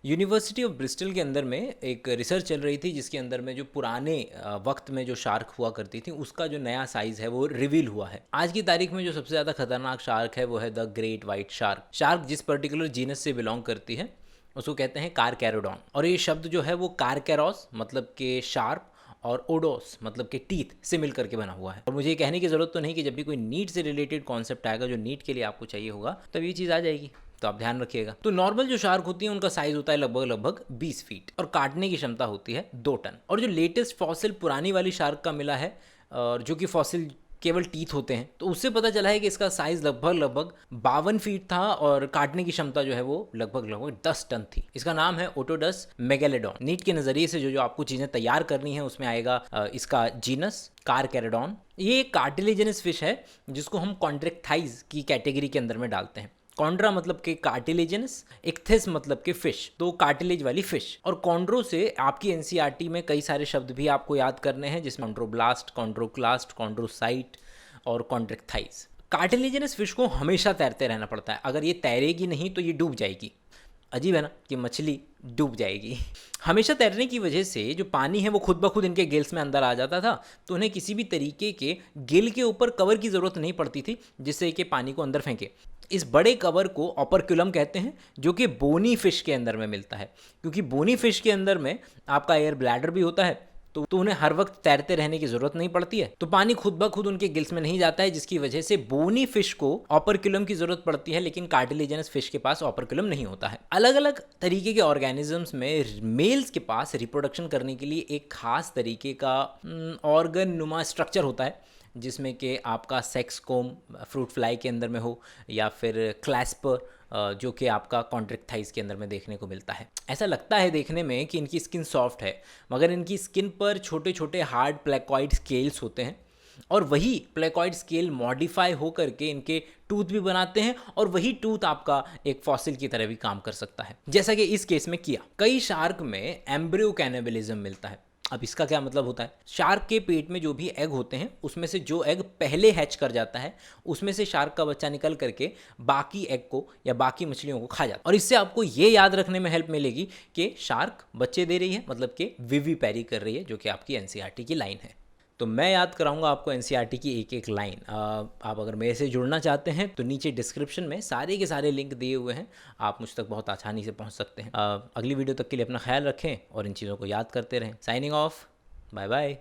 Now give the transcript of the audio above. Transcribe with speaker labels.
Speaker 1: University of Bristol के अंदर में एक रिसर्च चल रही थी जिसके अंदर में जो पुराने वक्त में जो शार्क हुआ करती थी उसका जो नया साइज है वो रिवील हुआ है। आज की तारीख में जो सबसे ज़्यादा खतरनाक शार्क है वो है the great white shark. Shark जिस पर्टिकुलर जीनस से बिलोंग करती है उसको कहते हैं कारकैरोडॉन, और ये शब्द जो है वो कारकैरोस मतलब के शार्प और ओडोस मतलब के टीथ से मिल करके बना हुआ है। और मुझे ये कहने की ज़रूरत तो नहीं कि जब भी कोई नीट से रिलेटेड कॉन्सेप्ट आएगा जो नीट के लिए आपको चाहिए होगा तब ये चीज़ आ जाएगी, तो आप ध्यान रखिएगा। तो नॉर्मल जो शार्क होती है उनका साइज होता है लगभग 20 फीट और काटने की क्षमता होती है 2 टन। और जो लेटेस्ट फॉसिल पुरानी वाली शार्क का मिला है और जो कि फॉसिल केवल टीथ होते हैं, तो उससे पता चला है कि इसका साइज लगभग 52 फीट था और काटने की क्षमता जो है वो लगभग 10 टन थी। इसका नाम है ओटोडस मेगेलेडॉन। नीट के नजरिए से जो आपको चीजें तैयार करनी है उसमें आएगा इसका जीनस कारकैरोडॉन। ये एक कार्टिलेजिनस फिश है जिसको हम कॉन्ट्रेक्टाइज की कैटेगरी के अंदर में डालते हैं। कॉन्ड्रा मतलब के कार्टिलेजिनस, इक्थिस मतलब के फिश, तो कार्टिलेज वाली फिश। और कॉन्ड्रो से आपकी एनसीईआरटी में कई सारे शब्द भी आपको याद करने हैं जिसमें कॉन्ड्रोब्लास्ट, कॉन्ड्रोक्लास्ट, कॉन्ड्रोसाइट और कॉन्ट्रेक्टाइज। कार्टिलेजिनस फिश को हमेशा तैरते रहना पड़ता है, अगर ये तैरेगी नहीं तो ये डूब जाएगी। अजीब है ना कि मछली डूब जाएगी। हमेशा तैरने की वजह से जो पानी है वो खुद ब खुद इनके गिल्स में अंदर आ जाता था, तो उन्हें किसी भी तरीके के गिल के ऊपर कवर की ज़रूरत नहीं पड़ती थी जिससे कि पानी को अंदर फेंके। इस बड़े कवर को ऑपरक्यूलम कहते हैं जो कि बोनी फिश के अंदर में मिलता है, क्योंकि बोनी फिश के अंदर में आपका एयर ब्लैडर भी होता है, तो उन्हें हर वक्त तैरते रहने की जरूरत नहीं पड़ती है, तो पानी खुद ब खुद उनके गिल्स में नहीं जाता है, जिसकी वजह से बोनी फिश को ऑपरक्यूलम की जरूरत पड़ती है, लेकिन कार्टिलेजिनस फिश के पास ऑपरक्यूलम नहीं होता है। अलग अलग तरीके के ऑर्गेनिजम्स में मेल्स के पास रिप्रोडक्शन करने के लिए एक खास तरीके का ऑर्गन नुमा स्ट्रक्चर होता है, जिसमें कि आपका सेक्स कोम फ्रूट फ्लाई के अंदर में हो या फिर क्लैस्पर जो कि आपका कॉन्ट्रेक्टाइज के अंदर में देखने को मिलता है। ऐसा लगता है देखने में कि इनकी स्किन सॉफ्ट है, मगर इनकी स्किन पर छोटे छोटे हार्ड प्लेकॉइड स्केल्स होते हैं, और वही प्लेकॉइड स्केल मॉडिफाई हो करके इनके टूथ भी बनाते हैं, और वही टूथ आपका एक फॉसिल की तरह भी काम कर सकता है, जैसा कि इस केस में किया। कई शार्क में एम्ब्रियो कैनिबलिज्म मिलता है। अब इसका क्या मतलब होता है? शार्क के पेट में जो भी एग होते हैं उसमें से जो एग पहले हैच कर जाता है उसमें से शार्क का बच्चा निकल करके बाकी एग को या बाकी मछलियों को खा जाता है। और इससे आपको ये याद रखने में हेल्प मिलेगी कि शार्क बच्चे दे रही है, मतलब कि विविपेरी कर रही है, जो कि आपकी एनसीईआरटी की लाइन है। तो मैं याद कराऊंगा आपको एनसीईआरटी की एक एक लाइन। आप अगर मेरे से जुड़ना चाहते हैं तो नीचे डिस्क्रिप्शन में सारे के सारे लिंक दिए हुए हैं, आप मुझ तक बहुत आसानी से पहुंच सकते हैं। अगली वीडियो तक के लिए अपना ख्याल रखें और इन चीज़ों को याद करते रहें। Signing off, bye bye.